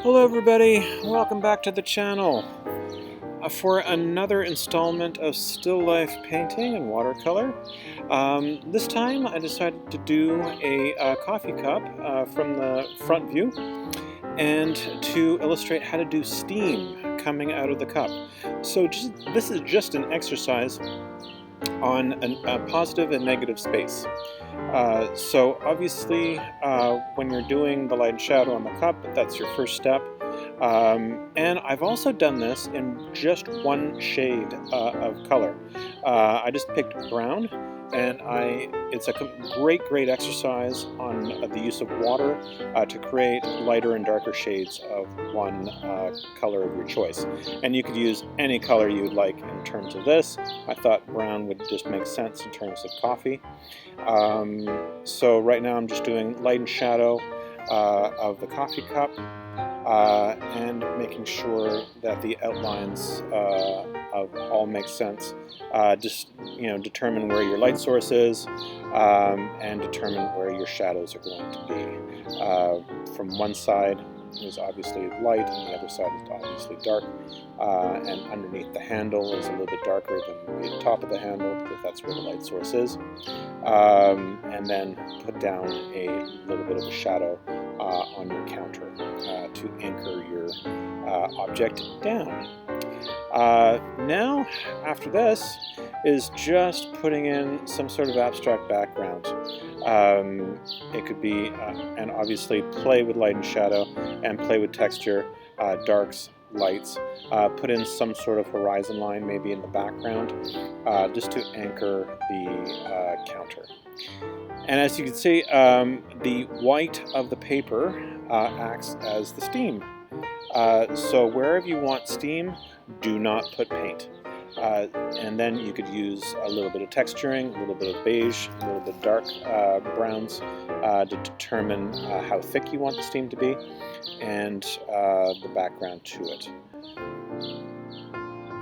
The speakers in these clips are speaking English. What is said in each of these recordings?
Hello everybody, welcome back to the channel for another installment of still life painting in watercolor. This time I decided to do a coffee cup from the front view and to illustrate how to do steam coming out of the cup. So this is just an exercise on a positive and negative space. So obviously when you're doing the light and shadow on the cup, that's your first step. And I've also done this in just one shade of color. I just picked brown, and it's a great exercise on the use of water to create lighter and darker shades of one color of your choice. And you could use any color you'd like in terms of this. I thought brown would just make sense in terms of coffee. So right now I'm just doing light and shadow of the coffee cup. And making sure that the outlines of all make sense. Just determine where your light source is and determine where your shadows are going to be. From one side is obviously light, and the other side is obviously dark. And underneath the handle is a little bit darker than the top of the handle because that's where the light source is. And then put down a little bit of a shadow on your counter to anchor your object down. Now, after this, is just putting in some sort of abstract background. It could be, and obviously play with light and shadow and play with texture, darks, lights, put in some sort of horizon line maybe in the background just to anchor the counter. And as you can see, the white of the paper acts as the steam. So wherever you want steam, do not put paint. And then you could use a little bit of texturing, a little bit of beige, a little bit of dark browns to determine how thick you want the steam to be and the background to it.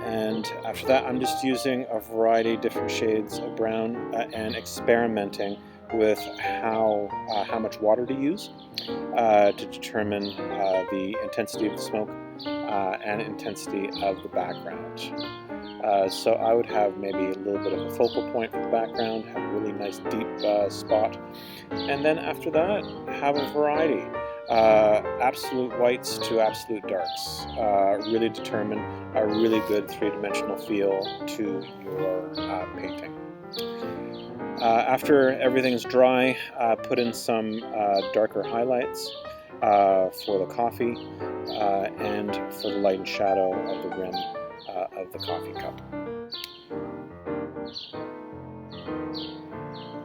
And after that, I'm just using a variety of different shades of brown and experimenting with how much water to use to determine the intensity of the smoke and intensity of the background. So I would have maybe a little bit of a focal point for the background, have a really nice deep spot, and then after that, have a variety. Absolute whites to absolute darks really determine a really good three-dimensional feel to your painting. After everything's dry, put in some darker highlights for the coffee and for the light and shadow of the rim of the coffee cup.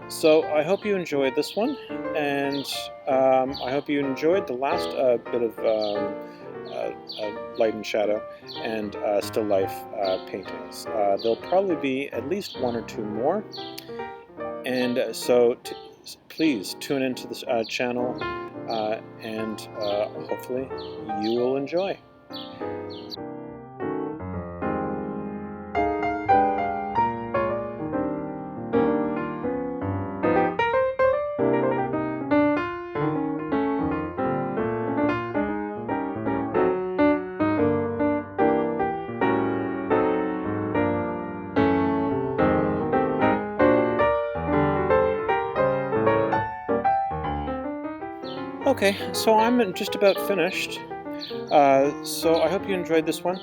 So I hope you enjoyed this one, and I hope you enjoyed the last bit of light and shadow and still life paintings. There'll probably be at least one or two more, and so please tune into this channel and hopefully you will enjoy. Okay, so I'm just about finished. So I hope you enjoyed this one.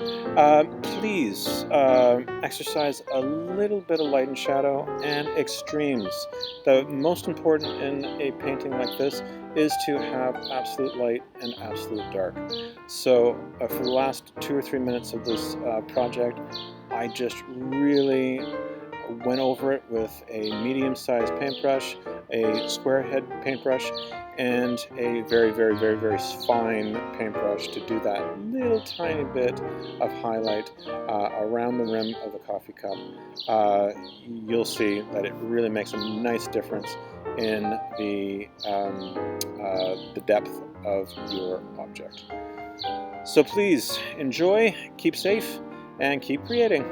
Please exercise a little bit of light and shadow and extremes. The most important in a painting like this is to have absolute light and absolute dark. So for the last 2 or 3 minutes of this project, I just really went over it with a medium-sized paintbrush, a square head paintbrush, and a very fine paintbrush to do that little tiny bit of highlight around the rim of the coffee cup. You'll see that it really makes a nice difference in the depth of your object. So please enjoy, keep safe, and keep creating.